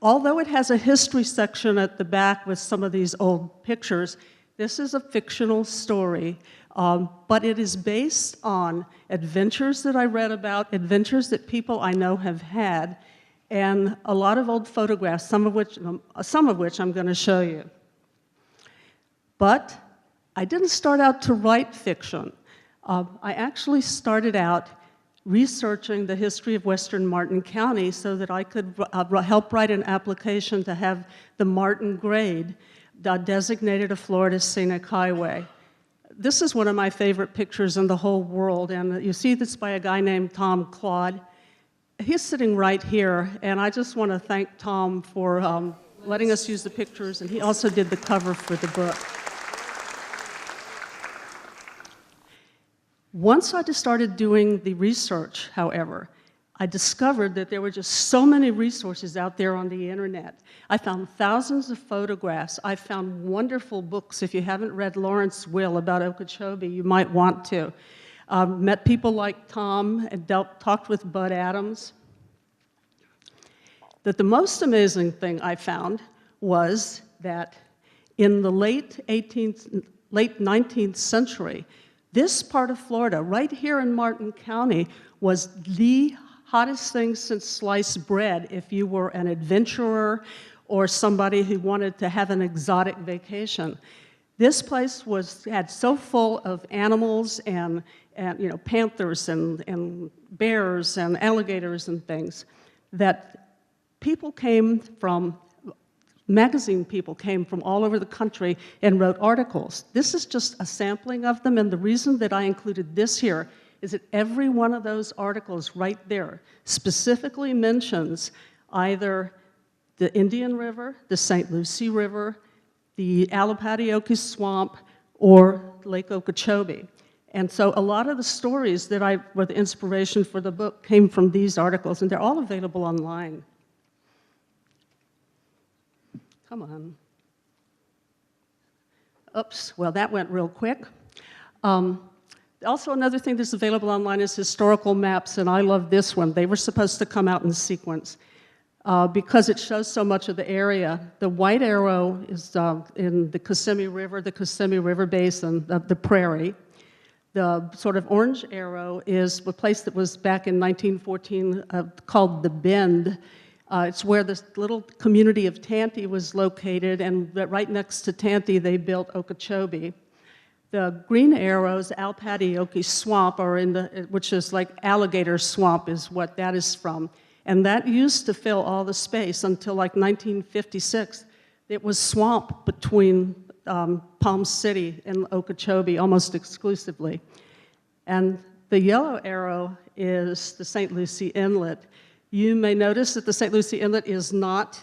although it has a history section at the back with some of these old pictures, this is a fictional story, but it is based on adventures that I read about, adventures that people I know have had, and a lot of old photographs, some of which I'm going to show you. But I didn't start out to write fiction. I actually started out researching the history of Western Martin County so that I could help write an application to have the Martin grade designated a Florida Scenic Highway. This is one of my favorite pictures in the whole world, and you see this by a guy named Tom Claude. He's sitting right here, and I just want to thank Tom for letting us use the pictures, and he also did the cover for the book. Once I just started doing the research, however, I discovered that there were just so many resources out there on the internet. I found thousands of photographs. I found wonderful books. If you haven't read Lawrence Will about Okeechobee, you might want to. Met people like Tom and talked with Bud Adams. That the most amazing thing I found was that in the late 19th century, this part of Florida, right here in Martin County, was the hottest thing since sliced bread if you were an adventurer or somebody who wanted to have an exotic vacation. This place had so full of animals and panthers and bears and alligators and things that magazine people came from all over the country and wrote articles. This is just a sampling of them, and the reason that I included this here is that every one of those articles right there specifically mentions either the Indian River, the St. Lucie River, the Allapatioke Swamp, or Lake Okeechobee. And so a lot of the stories that were the inspiration for the book came from these articles, and they're all available online. Come on. Oops, well, that went real quick. Also, another thing that's available online is historical maps, and I love this one. They were supposed to come out in sequence because it shows so much of the area. The white arrow is in the Kissimmee River Basin, the prairie. The sort of orange arrow is a place that was back in 1914 called the Bend. It's where this little community of Tanty was located, and right next to Tanty they built Okeechobee. The green arrows, Allapatioke Swamp, which is like alligator swamp is what that is from. And that used to fill all the space until like 1956. It was swamp between Palm City and Okeechobee almost exclusively. And the yellow arrow is the St. Lucie Inlet. You may notice that the St. Lucie Inlet is not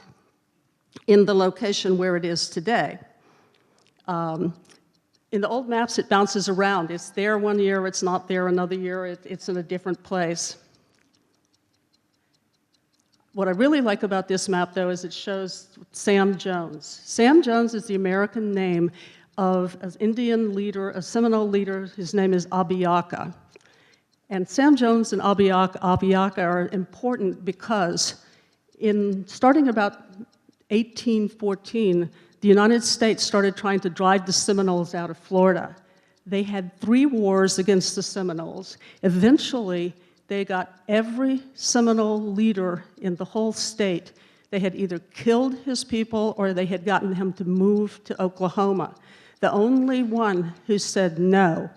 in the location where it is today. In the old maps, it bounces around. It's there one year, it's not there another year, it's in a different place. What I really like about this map, though, is it shows Sam Jones. Sam Jones is the American name of an Indian leader, a Seminole leader. His name is Abiaka. And Sam Jones and Abiaka are important because starting about 1814, the United States started trying to drive the Seminoles out of Florida. They had 3 wars against the Seminoles. Eventually, they got every Seminole leader in the whole state. They had either killed his people or they had gotten him to move to Oklahoma. The only one who said no,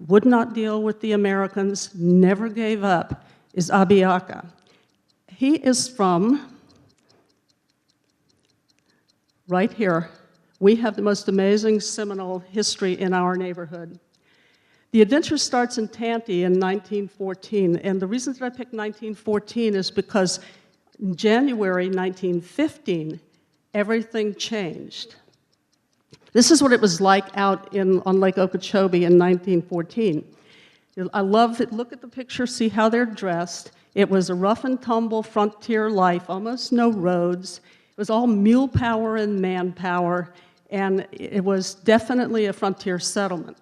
would not deal with the Americans, never gave up, is Abiaka. He is from right here. We have the most amazing Seminole history in our neighborhood. The adventure starts in Tanty in 1914, and the reason that I picked 1914 is because in January 1915, everything changed. This is what it was like out on Lake Okeechobee in 1914. I love it. Look at the picture, see how they're dressed. It was a rough and tumble frontier life, almost no roads. It was all mule power and manpower, and it was definitely a frontier settlement.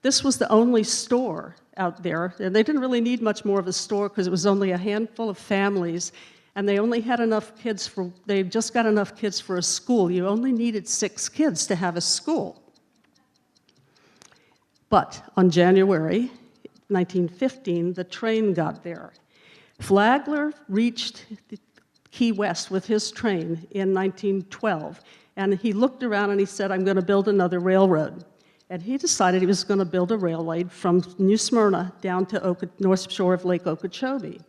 This was the only store out there, and they didn't really need much more of a store because it was only a handful of families, and they only had enough kids for, they just got enough kids for a school. You only needed 6 kids to have a school. But on January 1915, the train got there. Flagler reached Key West with his train in 1912, and he looked around and he said, I'm going to build another railroad. And he decided he was going to build a railway from New Smyrna down to North Shore of Lake Okeechobee.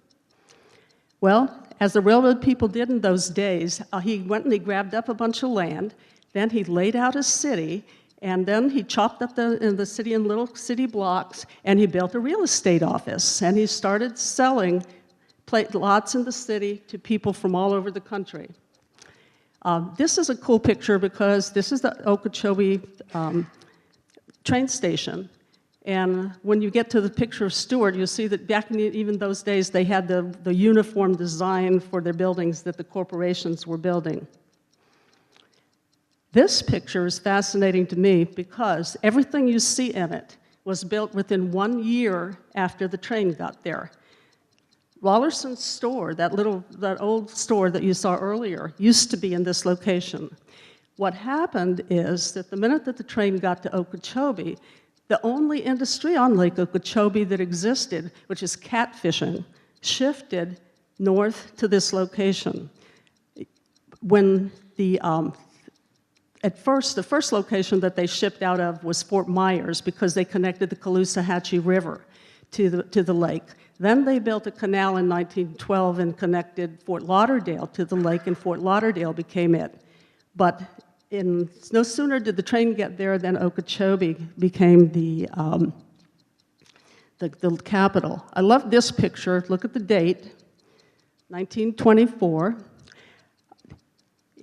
Well, as the railroad people did in those days, he went and he grabbed up a bunch of land, then he laid out a city, and then he chopped up the city in little city blocks, and he built a real estate office, and he started selling lots in the city to people from all over the country. This is a cool picture because this is the Okeechobee train station. And when you get to the picture of Stewart, you'll see that back in even those days, they had the uniform design for their buildings that the corporations were building. This picture is fascinating to me because everything you see in it was built within 1 year after the train got there. Rollerson's store, that old store that you saw earlier, used to be in this location. What happened is that the minute that the train got to Okeechobee, the only industry on Lake Okeechobee that existed, which is catfishing, shifted north to this location. When at first, the first location that they shipped out of was Fort Myers because they connected the Caloosahatchee River to the lake. Then they built a canal in 1912 and connected Fort Lauderdale to the lake, and Fort Lauderdale became it. But no sooner did the train get there than Okeechobee became the capital. I love this picture. Look at the date, 1924.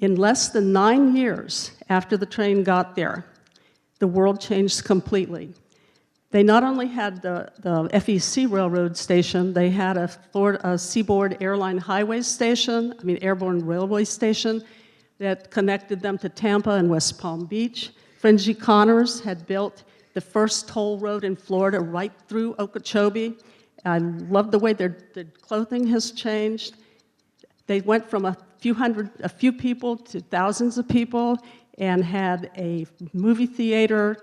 In less than 9 years after the train got there, the world changed completely. They not only had the FEC railroad station, they had a Seaboard Airline Highway station, Airborne Railway station, that connected them to Tampa and West Palm Beach. Fringy Connors had built the first toll road in Florida right through Okeechobee. I love the way their clothing has changed. They went from a few people to thousands of people and had a movie theater,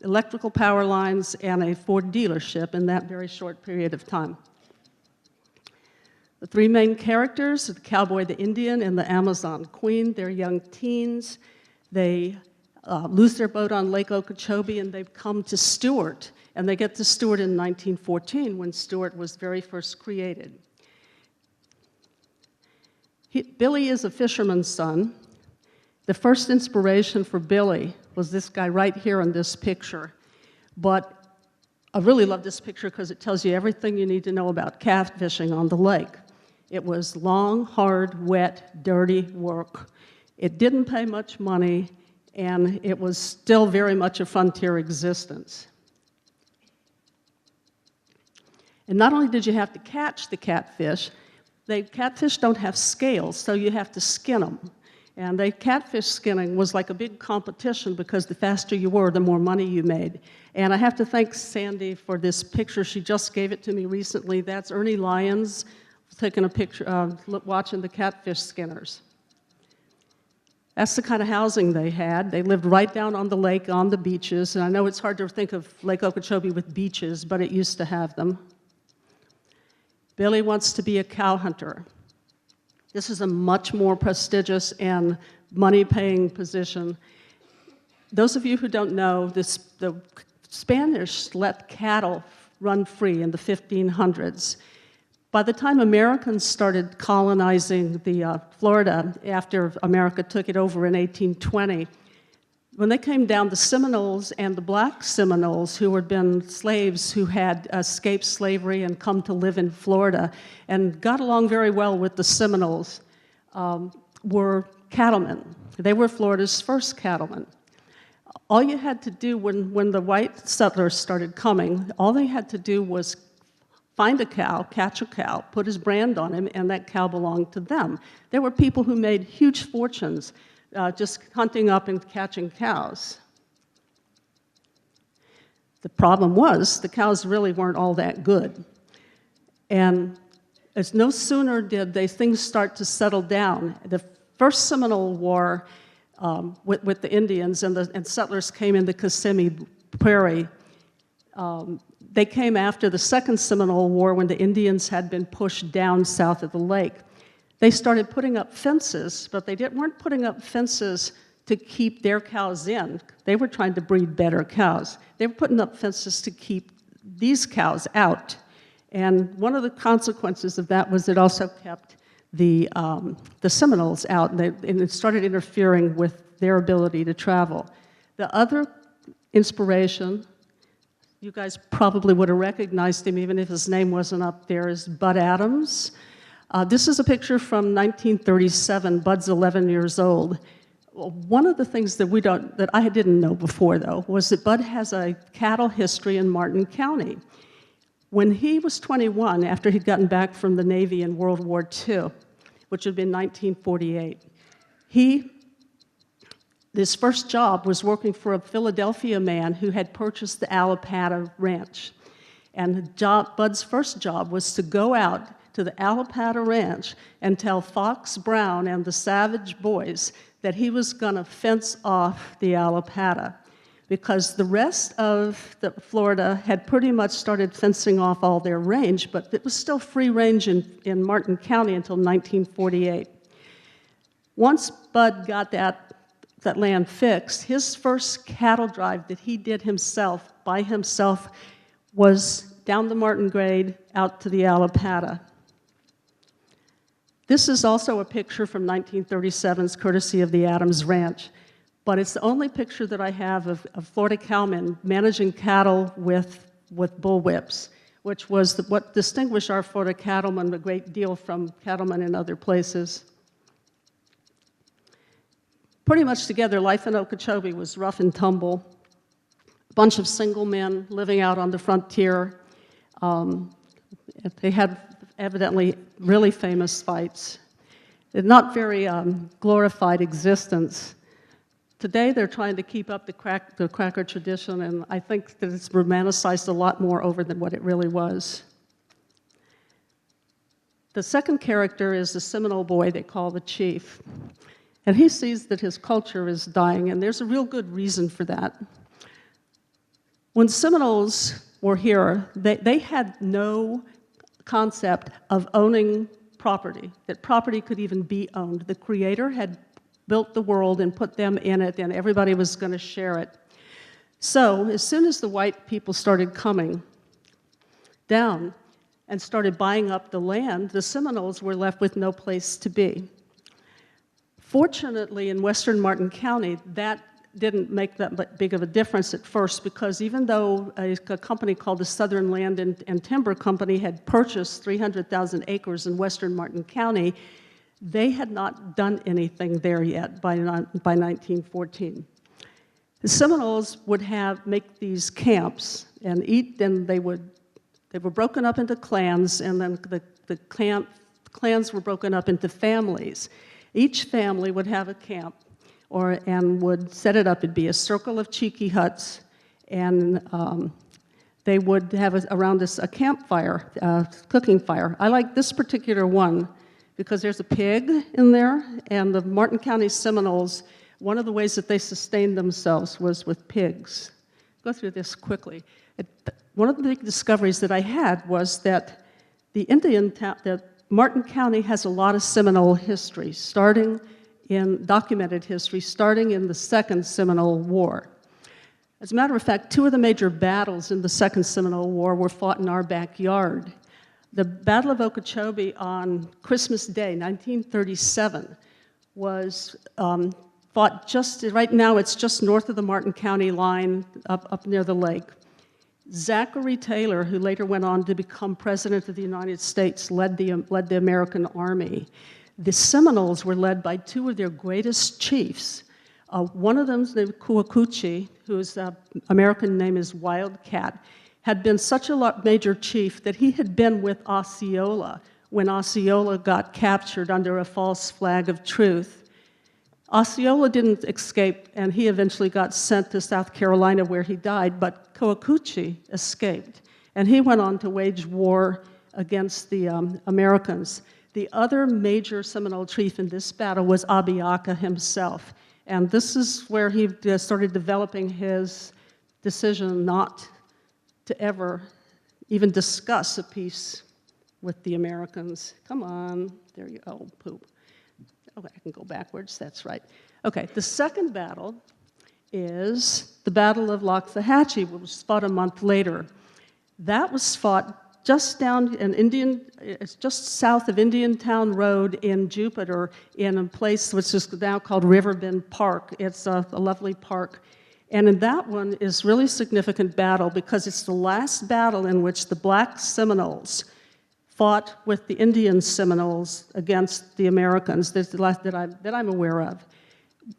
electrical power lines, and a Ford dealership in that very short period of time. The 3 main characters, the cowboy, the Indian, and the Amazon queen, they're young teens. They lose their boat on Lake Okeechobee, and they come to Stewart. And they get to Stewart in 1914, when Stewart was very first created. Billy is a fisherman's son. The first inspiration for Billy was this guy right here in this picture. But I really love this picture because it tells you everything you need to know about catfishing on the lake. It was long, hard, wet, dirty work. It didn't pay much money, and it was still very much a frontier existence. And not only did you have to catch the catfish, catfish don't have scales, so you have to skin them. And catfish skinning was like a big competition because the faster you were, the more money you made. And I have to thank Sandy for this picture. She just gave it to me recently. That's Ernie Lyons taking a picture, watching the catfish skinners. That's the kind of housing they had. They lived right down on the lake, on the beaches. And I know it's hard to think of Lake Okeechobee with beaches, but it used to have them. Billy wants to be a cow hunter. This is a much more prestigious and money-paying position. Those of you who don't know, the Spanish let cattle run free in the 1500s. By the time Americans started colonizing Florida after America took it over in 1820, when they came down, the Seminoles and the black Seminoles, who had been slaves who had escaped slavery and come to live in Florida and got along very well with the Seminoles, were cattlemen. They were Florida's first cattlemen. All you had to do when the white settlers started coming, all they had to do was find a cow, catch a cow, put his brand on him, and that cow belonged to them. There were people who made huge fortunes just hunting up and catching cows. The problem was the cows really weren't all that good. And As no sooner did things start to settle down, the first Seminole War with the Indians and settlers came into Kissimmee Prairie. They came after the Second Seminole War when the Indians had been pushed down south of the lake. They started putting up fences, but they weren't putting up fences to keep their cows in. They were trying to breed better cows. They were putting up fences to keep these cows out. And one of the consequences of that was it also kept the Seminoles out, and it started interfering with their ability to travel. The other inspiration, you guys probably would have recognized him even if his name wasn't up there, is Bud Adams. This is a picture from 1937. Bud's 11 years old. One of the things that I didn't know before, though, was that Bud has a cattle history in Martin County. When he was 21, after he'd gotten back from the Navy in World War II, which had been 1948, his first job was working for a Philadelphia man who had purchased the Allapattah Ranch. And Bud's first job was to go out to the Allapattah Ranch and tell Fox Brown and the Savage Boys that he was going to fence off the Allapattah, because the rest of Florida had pretty much started fencing off all their range, but it was still free range in Martin County until 1948. Once Bud got that land fixed, his first cattle drive that he did by himself, was down the Martin Grade out to the Allapattah. This is also a picture from 1937's courtesy of the Adams Ranch, but it's the only picture that I have of Florida cowmen managing cattle with bullwhips, which was what distinguished our Florida cattlemen a great deal from cattlemen in other places. Pretty much together, life in Okeechobee was rough and tumble. A bunch of single men living out on the frontier. They had evidently really famous fights. Not very glorified existence. Today, they're trying to keep up the cracker tradition, and I think that it's romanticized a lot more over than what it really was. The second character is the Seminole boy they call the chief. And he sees that his culture is dying, and there's a real good reason for that. When Seminoles were here, they had no concept of owning property, that property could even be owned. The Creator had built the world and put them in it, and everybody was going to share it. So as soon as the white people started coming down and started buying up the land, the Seminoles were left with no place to be. Fortunately, in western Martin County, that didn't make that big of a difference at first, because even though a company called the Southern Land and Timber Company had purchased 300,000 acres in western Martin County, they had not done anything there yet by 1914. The Seminoles would make these camps and eat, and they were broken up into clans, and then the clans were broken up into families. Each family would have a camp, and would set it up. It'd be a circle of cheeky huts, and they would have around this a campfire, cooking fire. I like this particular one because there's a pig in there, and the Martin County Seminoles, one of the ways that they sustained themselves was with pigs. Go through this quickly. One of the big discoveries that I had was that Martin County has a lot of Seminole history, documented history, starting in the Second Seminole War. As a matter of fact, two of the major battles in the Second Seminole War were fought in our backyard. The Battle of Okeechobee on Christmas Day, 1937, was fought right now, it's just north of the Martin County line, up near the lake. Zachary Taylor, who later went on to become President of the United States, led the American Army. The Seminoles were led by two of their greatest chiefs. One of them is named Coacoochee, whose American name is Wildcat, had been such a major chief that he had been with Osceola when Osceola got captured under a false flag of truth. Osceola didn't escape, and he eventually got sent to South Carolina where he died, but Coacoochee escaped. And he went on to wage war against the Americans. The other major Seminole chief in this battle was Abiaka himself. And this is where he started developing his decision not to ever even discuss a peace with the Americans. Come on, there you go, poop. Okay, I can go backwards, that's right. Okay, the second battle is the Battle of Loxahatchee, which was fought a month later. That was fought just down in it's just south of Indiantown Road in Jupiter, in a place which is now called Riverbend Park. It's a lovely park. And in that one is really significant battle because it's the last battle in which the Black Seminoles fought with the Indian Seminoles against the Americans. That's the last that I'm aware of.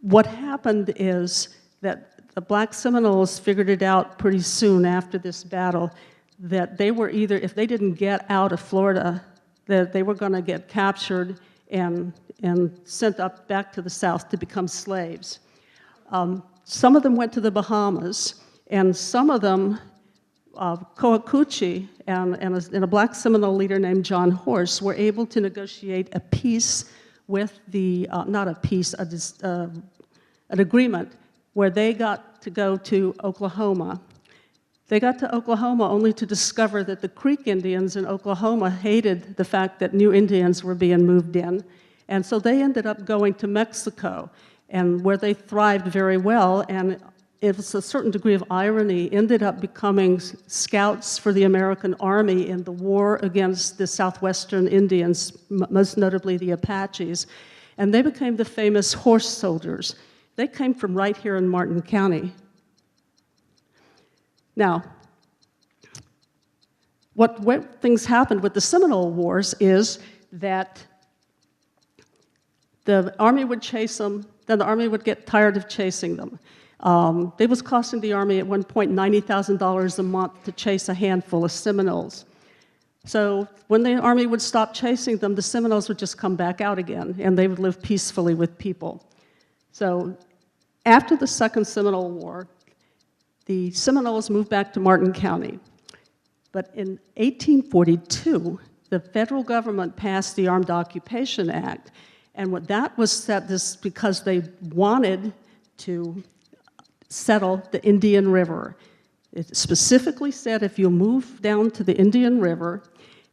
What happened is that the Black Seminoles figured it out pretty soon after this battle that they were either, if they didn't get out of Florida, that they were going to get captured and sent up back to the South to become slaves. Some of them went to the Bahamas, and some of them, Coacucci and a Black Seminole leader named John Horse, were able to negotiate a peace with the, not a peace, an agreement where they got to go to Oklahoma. They got to Oklahoma only to discover that the Creek Indians in Oklahoma hated the fact that new Indians were being moved in, and so they ended up going to Mexico, and where they thrived very well, and it was a certain degree of irony, ended up becoming scouts for the American Army in the war against the southwestern Indians, most notably the Apaches, and they became the famous horse soldiers. They came from right here in Martin County. Now, what things happened with the Seminole Wars is that the Army would chase them, then the Army would get tired of chasing them. It was costing the Army at one point $90,000 a month to chase a handful of Seminoles. So when the Army would stop chasing them, the Seminoles would just come back out again, and they would live peacefully with people. So after the Second Seminole War, the Seminoles moved back to Martin County. But in 1842, the federal government passed the Armed Occupation Act, and what that was set this because they wanted to settle the Indian River. It specifically said if you move down to the Indian River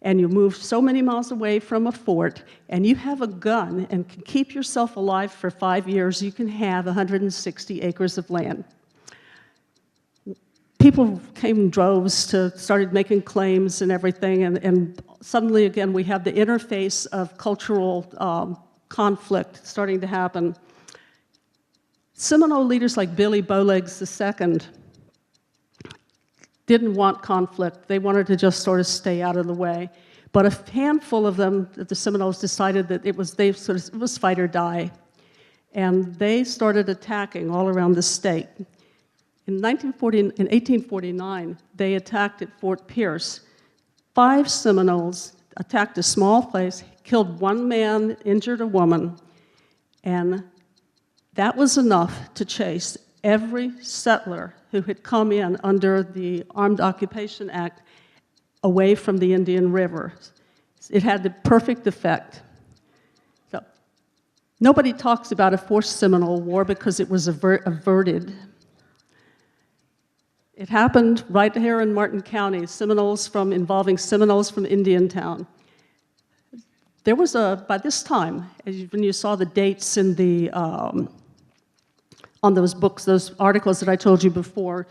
and you move so many miles away from a fort and you have a gun and can keep yourself alive for 5 years, you can have 160 acres of land. People came in droves started making claims and everything, and suddenly again we have the interface of cultural conflict starting to happen. Seminole leaders like Billy Bowlegs II didn't want conflict. They wanted to just sort of stay out of the way. But a handful of them, the Seminoles, decided that it was fight or die. And they started attacking all around the state. In 1849, they attacked at Fort Pierce. 5 Seminoles attacked a small place, killed 1 man, injured a woman, and that was enough to chase every settler who had come in under the Armed Occupation Act away from the Indian River. It had the perfect effect. So, nobody talks about a forced Seminole War because it was averted. It happened right here in Martin County, involving Seminoles from Indiantown. There was by this time, when you saw the dates in the, on those books, those articles that I told you before,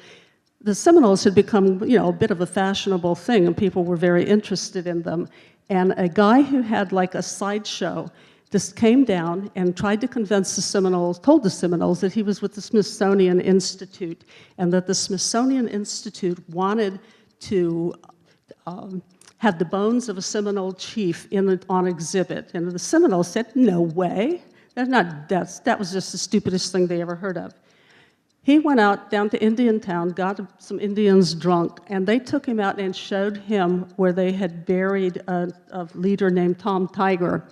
the Seminoles had become, a bit of a fashionable thing, and people were very interested in them. And a guy who had like a sideshow just came down and tried to convince the Seminoles, told the Seminoles that he was with the Smithsonian Institute, and that the Smithsonian Institute wanted to have the bones of a Seminole chief on exhibit. And the Seminoles said, no way. That was just the stupidest thing they ever heard of. He went out down to Indiantown, got some Indians drunk, and they took him out and showed him where they had buried a leader named Tom Tiger.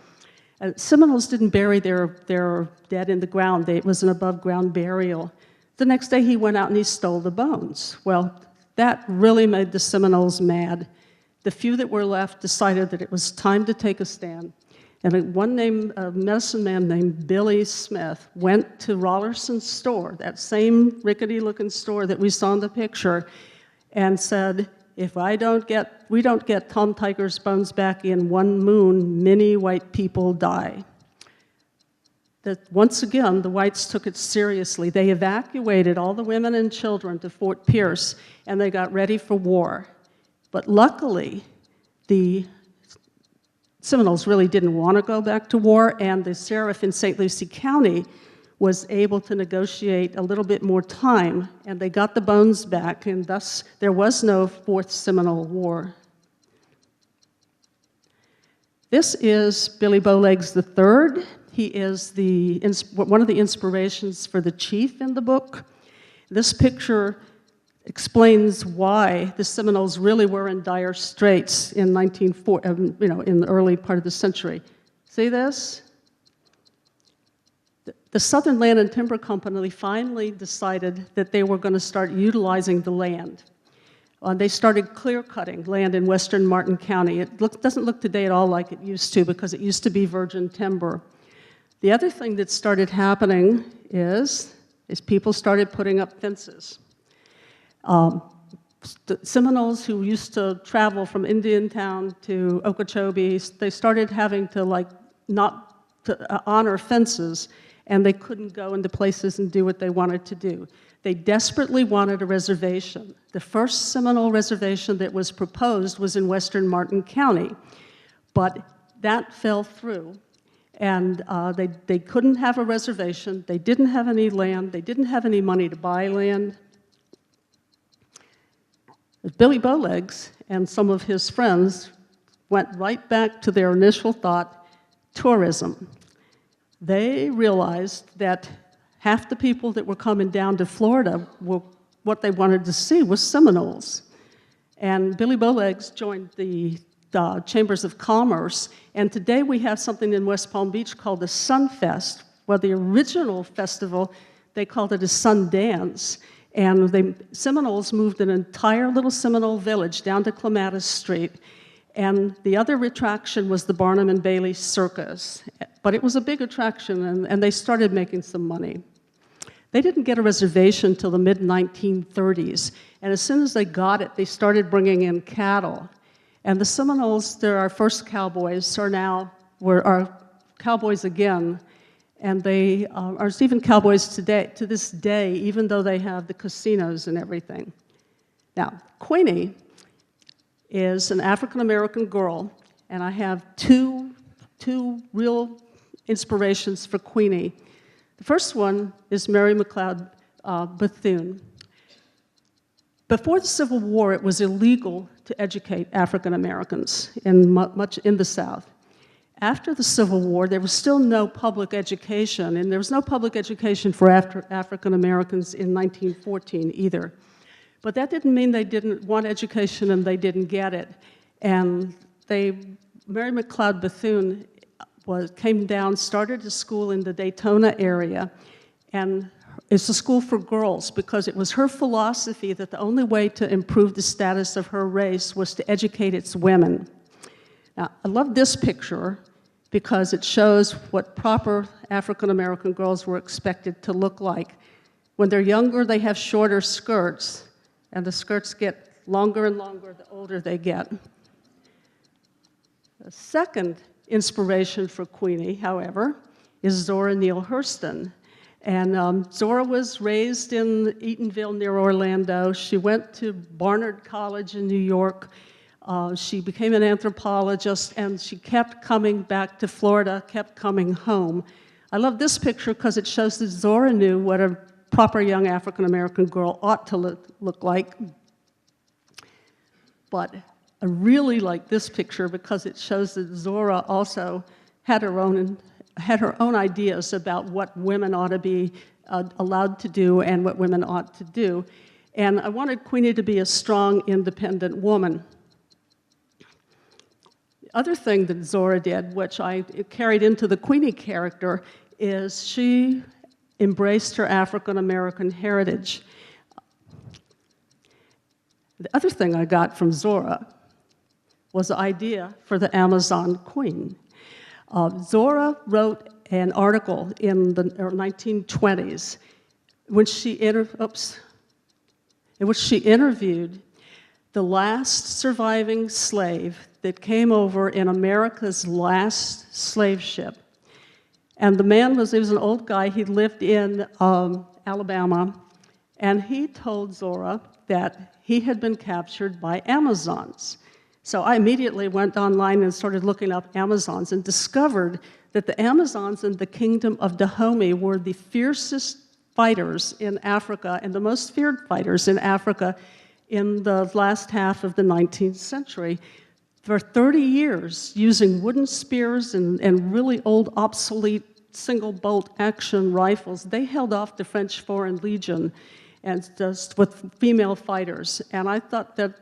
Seminoles didn't bury their dead in the ground. It was an above-ground burial. The next day, he went out and he stole the bones. Well, that really made the Seminoles mad. the few that were left decided that it was time to take a stand. And a medicine man named Billy Smith went to Rollerson's store, that same rickety-looking store that we saw in the picture, and said, if we don't get Tom Tiger's bones back in 1 moon, many white people die. Once again, the whites took it seriously. They evacuated all the women and children to Fort Pierce, and they got ready for war. But luckily, the Seminoles really didn't want to go back to war, and the sheriff in St. Lucie County was able to negotiate a little bit more time, and they got the bones back, and thus there was no Fourth Seminole War. This is Billy Bowlegs III. He is one of the inspirations for the chief in the book. This picture explains why the Seminoles really were in dire straits in in the early part of the century. See this? The Southern Land and Timber Company finally decided that they were going to start utilizing the land. They started clear-cutting land in western Martin County. It doesn't look today at all like it used to, because it used to be virgin timber. The other thing that started happening is people started putting up fences. The Seminoles who used to travel from Indiantown to Okeechobee, they started having to honor fences, and they couldn't go into places and do what they wanted to do. They desperately wanted a reservation. The first Seminole reservation that was proposed was in western Martin County, but that fell through. And they couldn't have a reservation. They didn't have any land. They didn't have any money to buy land. Billy Bowlegs and some of his friends went right back to their initial thought, tourism. They realized that half the people that were coming down to Florida, what they wanted to see was Seminoles. And Billy Bowlegs joined the Chambers of Commerce, and today we have something in West Palm Beach called the Sun Fest. Well, the original festival, they called it a Sun Dance, and the Seminoles moved an entire little Seminole village down to Clematis Street, and the other attraction was the Barnum and Bailey Circus. But it was a big attraction, and they started making some money. They didn't get a reservation until the mid-1930s, and as soon as they got it, they started bringing in cattle. And the Seminoles, they're our first cowboys, were our cowboys again, and they are even cowboys today, to this day, even though they have the casinos and everything. Now, Queenie is an African-American girl, and I have two real inspirations for Queenie. The first one is Mary McLeod Bethune. Before the Civil War, it was illegal to educate African Americans much in the South. After the Civil War, there was still no public education, and there was no public education for African Americans in 1914 either. But that didn't mean they didn't want education and they didn't get it. And Mary McLeod Bethune came down, started a school in the Daytona area, and it's a school for girls because it was her philosophy that the only way to improve the status of her race was to educate its women. Now, I love this picture because it shows what proper African-American girls were expected to look like. When they're younger, they have shorter skirts, and the skirts get longer and longer the older they get. The second inspiration for Queenie, however, is Zora Neale Hurston. And Zora was raised in Eatonville near Orlando. She went to Barnard College in New York. She became an anthropologist, and she kept coming back to Florida, kept coming home. I love this picture because it shows that Zora knew what a proper young African-American girl ought to look like. But I really like this picture because it shows that Zora also had her own ideas about what women ought to be allowed to do and what women ought to do. And I wanted Queenie to be a strong, independent woman. The other thing that Zora did, which I carried into the Queenie character, is she embraced her African-American heritage. The other thing I got from Zora was the idea for the Amazon Queen. Zora wrote an article in the 1920s in which she interviewed the last surviving slave that came over in America's last slave ship. And the man he was an old guy, he lived in Alabama, and he told Zora that he had been captured by Amazons. So I immediately went online and started looking up Amazons and discovered that the Amazons in the kingdom of Dahomey were the fiercest fighters in Africa and the most feared fighters in Africa in the last half of the 19th century. For 30 years, using wooden spears and really old, obsolete single-bolt action rifles, they held off the French Foreign Legion and just with female fighters. And I thought that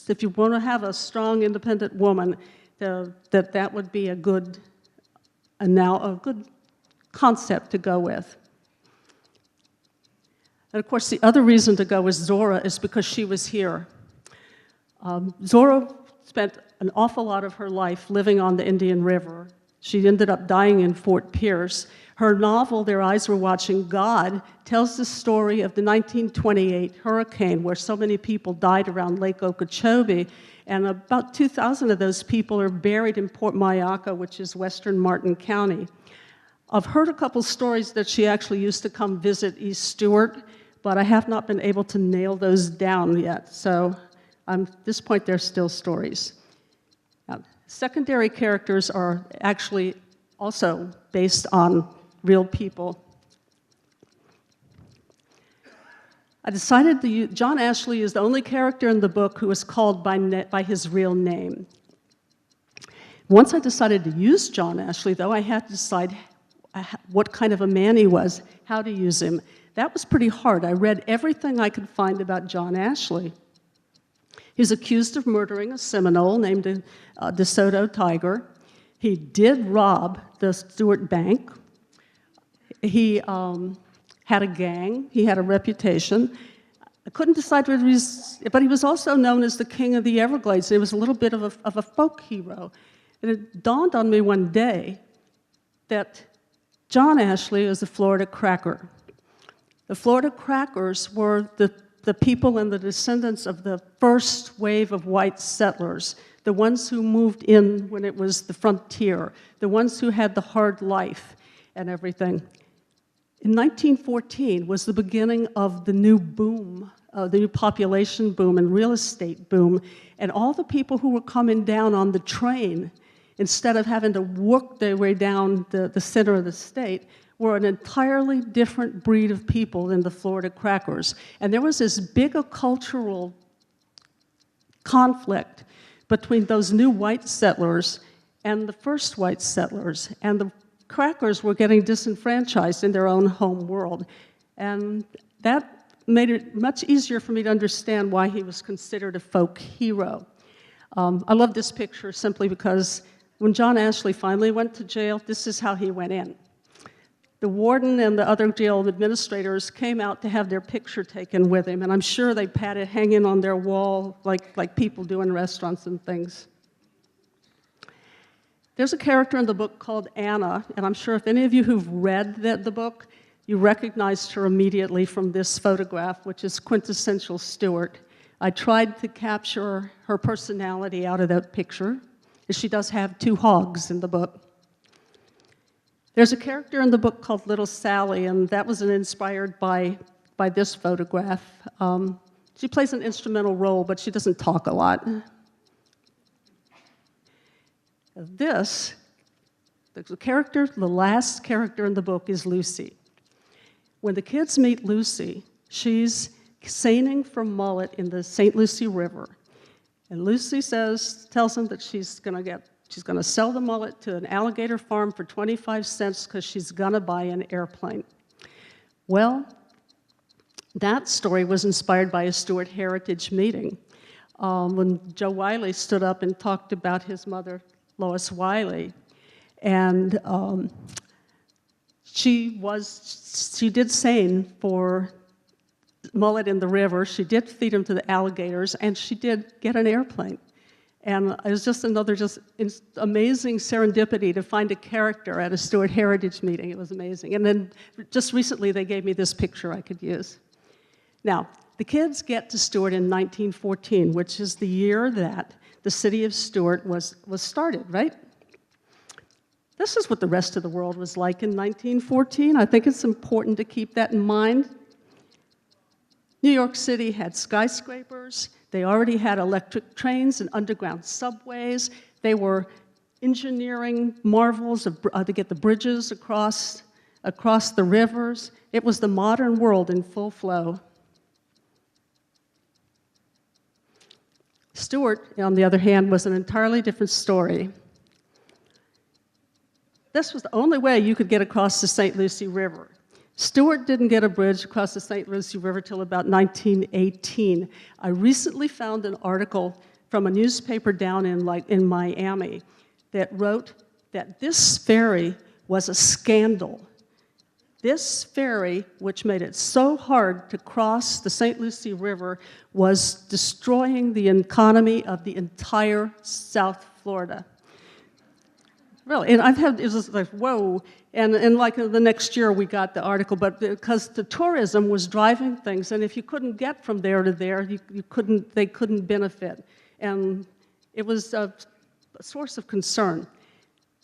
if you want to have a strong, independent woman, that would be a good concept to go with. And of course, the other reason to go with Zora is because she was here. Zora spent an awful lot of her life living on the Indian River. She ended up dying in Fort Pierce. Her novel, Their Eyes Were Watching God, tells the story of the 1928 hurricane where so many people died around Lake Okeechobee, and about 2,000 of those people are buried in Port Mayaka, which is western Martin County. I've heard a couple stories that she actually used to come visit East Stewart, but I have not been able to nail those down yet. So at this point, they're still stories. Now, secondary characters are actually also based on real people. I decided to use, John Ashley is the only character in the book who is called by his real name. Once I decided to use John Ashley, though, I had to decide what kind of a man he was, how to use him. That was pretty hard. I read everything I could find about John Ashley. He's accused of murdering a Seminole named DeSoto Tiger. He did rob the Stewart Bank. He had a gang. He had a reputation. I couldn't decide whether but he was also known as the King of the Everglades. He was a little bit of a folk hero. And it dawned on me one day that John Ashley is a Florida cracker. The Florida crackers were the people and the descendants of the first wave of white settlers, the ones who moved in when it was the frontier, the ones who had the hard life and everything. In 1914 was the beginning of the new boom, the new population boom and real estate boom, and all the people who were coming down on the train, instead of having to work their way down the center of the state, were an entirely different breed of people than the Florida crackers. And there was this big cultural conflict between those new white settlers and the first white settlers. And the crackers were getting disenfranchised in their own home world. And that made it much easier for me to understand why he was considered a folk hero. I love this picture simply because when John Ashley finally went to jail, this is how he went in. The warden and the other jail administrators came out to have their picture taken with him, and I'm sure they had it hanging on their wall like people do in restaurants and things. There's a character in the book called Anna, and I'm sure if any of you who've read the book, you recognized her immediately from this photograph, which is quintessential Stewart. I tried to capture her personality out of that picture, and she does have two hogs in the book. There's a character in the book called Little Sally, and that was inspired by this photograph. She plays an instrumental role, but she doesn't talk a lot. The last character in the book is Lucy. When the kids meet Lucy, she's seining for mullet in the St. Lucie River. And Lucy tells them that she's going to sell the mullet to an alligator farm for 25 cents because she's going to buy an airplane. Well, that story was inspired by a Stewart Heritage meeting when Joe Wiley stood up and talked about his mother, Lois Wiley. And she did seine for mullet in the river. She did feed him to the alligators, and she did get an airplane. And it was just another amazing serendipity to find a character at a Stuart Heritage meeting. It was amazing. And then just recently, they gave me this picture I could use. Now, the kids get to Stuart in 1914, which is the year that the city of Stuart was started, right? This is what the rest of the world was like in 1914. I think it's important to keep that in mind. New York City had skyscrapers. They already had electric trains and underground subways. They were engineering marvels to get the bridges across the rivers. It was the modern world in full flow. Stuart, on the other hand, was an entirely different story. This was the only way you could get across the St. Lucie River. Stuart didn't get a bridge across the St. Lucie River till about 1918. I recently found an article from a newspaper down in Miami that wrote that this ferry was a scandal. This ferry, which made it so hard to cross the St. Lucie River, was destroying the economy of the entire South Florida. Really, and it was like, whoa. And like the next year we got the article, but because the tourism was driving things, and if you couldn't get from there to there, they couldn't benefit. And it was a source of concern.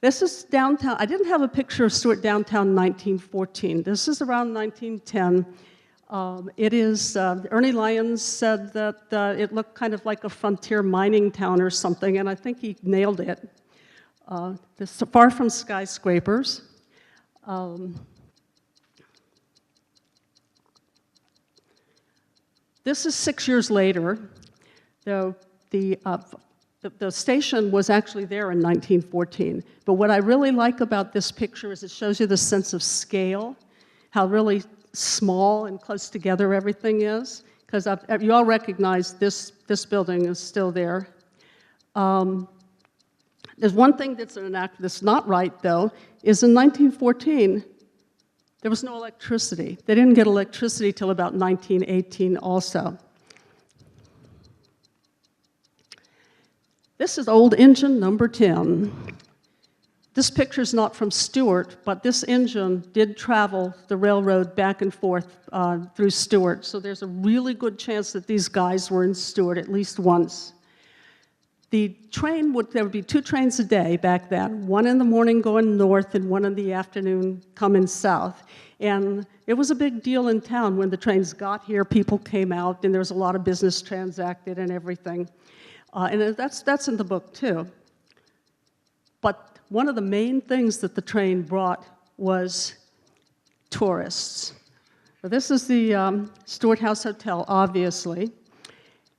This is downtown. I didn't have a picture of Stuart downtown in 1914. This is around 1910. It is, Ernie Lyons said that it looked kind of like a frontier mining town or something, and I think he nailed it. This far from skyscrapers. This is 6 years later. The station was actually there in 1914. But what I really like about this picture is it shows you the sense of scale, how really small and close together everything is. Because you all recognize this building is still there. There's one thing that's not right, though, is in 1914, there was no electricity. They didn't get electricity till about 1918 also. This is old engine number 10. This picture is not from Stuart, but this engine did travel the railroad back and forth through Stuart, so there's a really good chance that these guys were in Stuart at least once. There would be 2 trains a day back then, one in the morning going north and one in the afternoon coming south. And it was a big deal in town when the trains got here, people came out, and there was a lot of business transacted and everything. And that's in the book, too. But one of the main things that the train brought was tourists. So this is the Stuart House Hotel, obviously.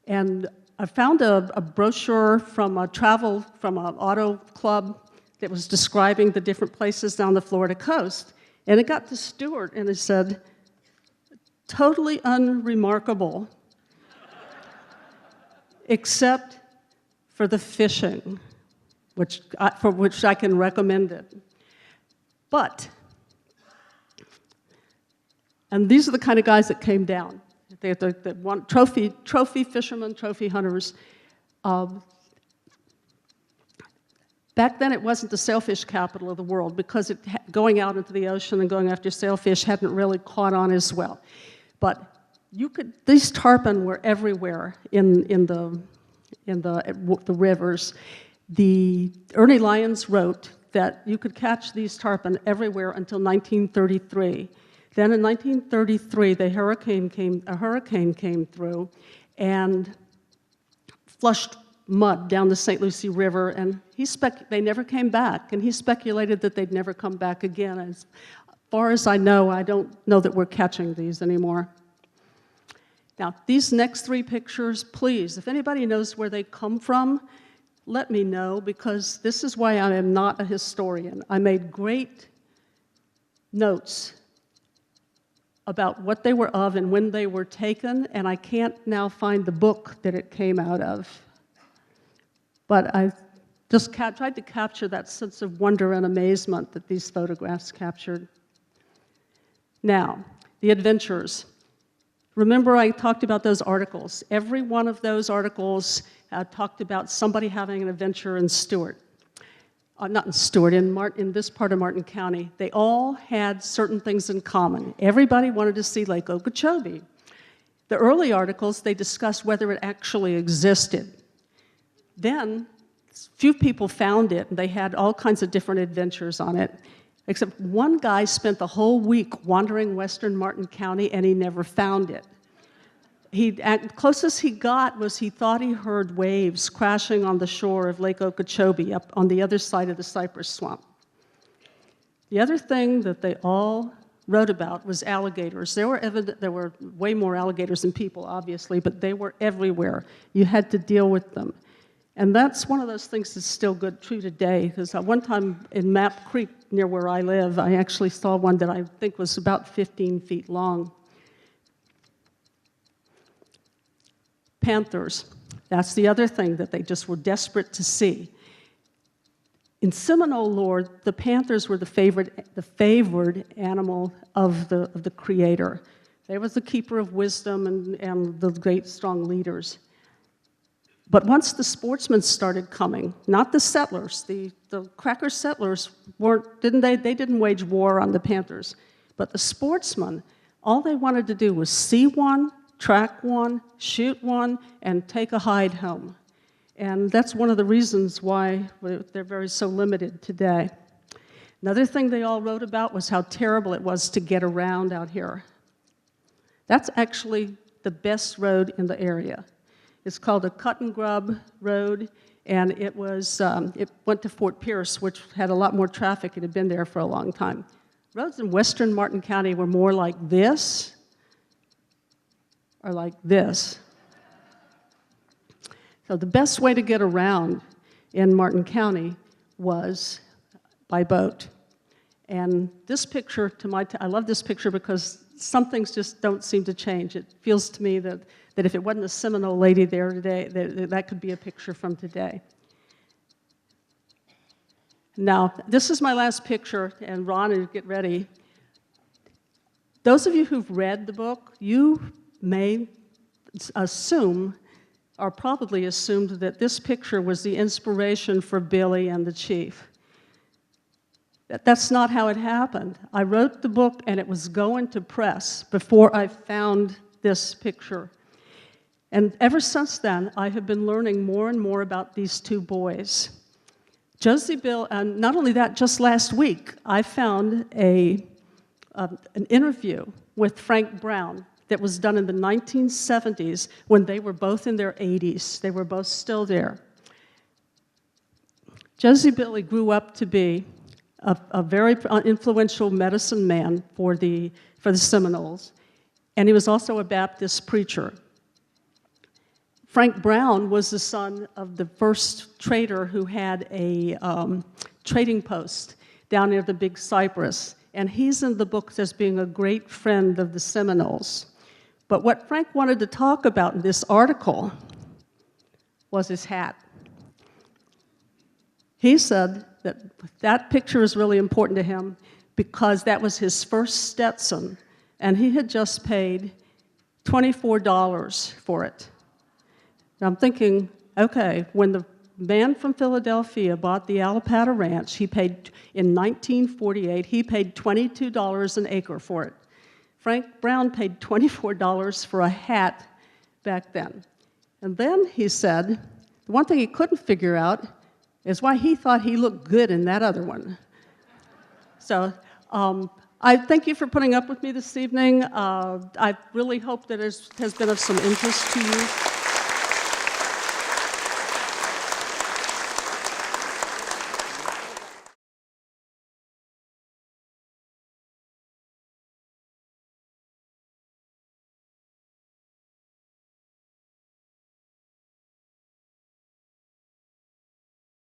And I found a brochure from an auto club that was describing the different places down the Florida coast. And it got to Stuart, and it said, totally unremarkable, except for the fishing, for which I can recommend it. But, and these are the kind of guys that came down. They want trophy fishermen, trophy hunters. Back then, it wasn't the sailfish capital of the world because going out into the ocean and going after sailfish hadn't really caught on as well. But these tarpon were everywhere in the rivers. Ernie Lyons wrote that you could catch these tarpon everywhere until 1933. Then in 1933, a hurricane came through and flushed mud down the St. Lucie River, and they never came back, and he speculated that they'd never come back again. As far as I don't know that we're catching these anymore. Now, these next 3 pictures, please, if anybody knows where they come from, let me know, because this is why I am not a historian. I made great notes about what they were of and when they were taken, and I can't now find the book that it came out of. But I just tried to capture that sense of wonder and amazement that these photographs captured. Now, the adventurers. Remember I talked about those articles. Every one of those articles talked about somebody having an adventure in Stewart. Not in Stewart, in this part of Martin County. They all had certain things in common. Everybody wanted to see Lake Okeechobee. The early articles, they discussed whether it actually existed. Then, few people found it, and they had all kinds of different adventures on it. Except one guy spent the whole week wandering western Martin County, and he never found it. Closest he got was he thought he heard waves crashing on the shore of Lake Okeechobee up on the other side of the cypress swamp. The other thing that they all wrote about was alligators. There were way more alligators than people, obviously, but they were everywhere. You had to deal with them. And that's one of those things that's still true today, because one time in Map Creek, near where I live, I actually saw one that I think was about 15 feet long. Panthers. That's the other thing that they just were desperate to see. In Seminole lore, the panthers were the favored animal of the Creator. They were the keeper of wisdom and the great strong leaders. But once the sportsmen started coming, not the settlers, the Cracker settlers didn't wage war on the panthers, but the sportsmen, all they wanted to do was see one, track one, shoot one, and take a hide home. And that's one of the reasons why they're so limited today. Another thing they all wrote about was how terrible it was to get around out here. That's actually the best road in the area. It's called a cut and grub road, and it went to Fort Pierce, which had a lot more traffic. It had been there for a long time. Roads in western Martin County were more like this, or like this. So the best way to get around in Martin County was by boat. And this picture, I love this picture because some things just don't seem to change. It feels to me that if it wasn't a Seminole lady there today, that could be a picture from today. Now, this is my last picture, and Ron, get ready. Those of you who've read the book, you may assume, or probably assumed, that this picture was the inspiration for Billy and the Chief. That's not how it happened. I wrote the book, and it was going to press before I found this picture. And ever since then, I have been learning more and more about these two boys. Josie Bill, and not only that, just last week, I found an interview with Frank Brown that was done in the 1970s when they were both in their 80s. They were both still there. Josie Billy grew up to be a very influential medicine man for the Seminoles, and he was also a Baptist preacher. Frank Brown was the son of the first trader who had a trading post down near the Big Cypress, and he's in the book as being a great friend of the Seminoles. But what Frank wanted to talk about in this article was his hat. He said that picture is really important to him because that was his first Stetson, and he had just paid $24 for it. And I'm thinking, okay, when the man from Philadelphia bought the Alapata Ranch, in 1948, he paid $22 an acre for it. Frank Brown paid $24 for a hat back then. And then he said, the one thing he couldn't figure out is why he thought he looked good in that other one. So I thank you for putting up with me this evening. I really hope that it has been of some interest to you.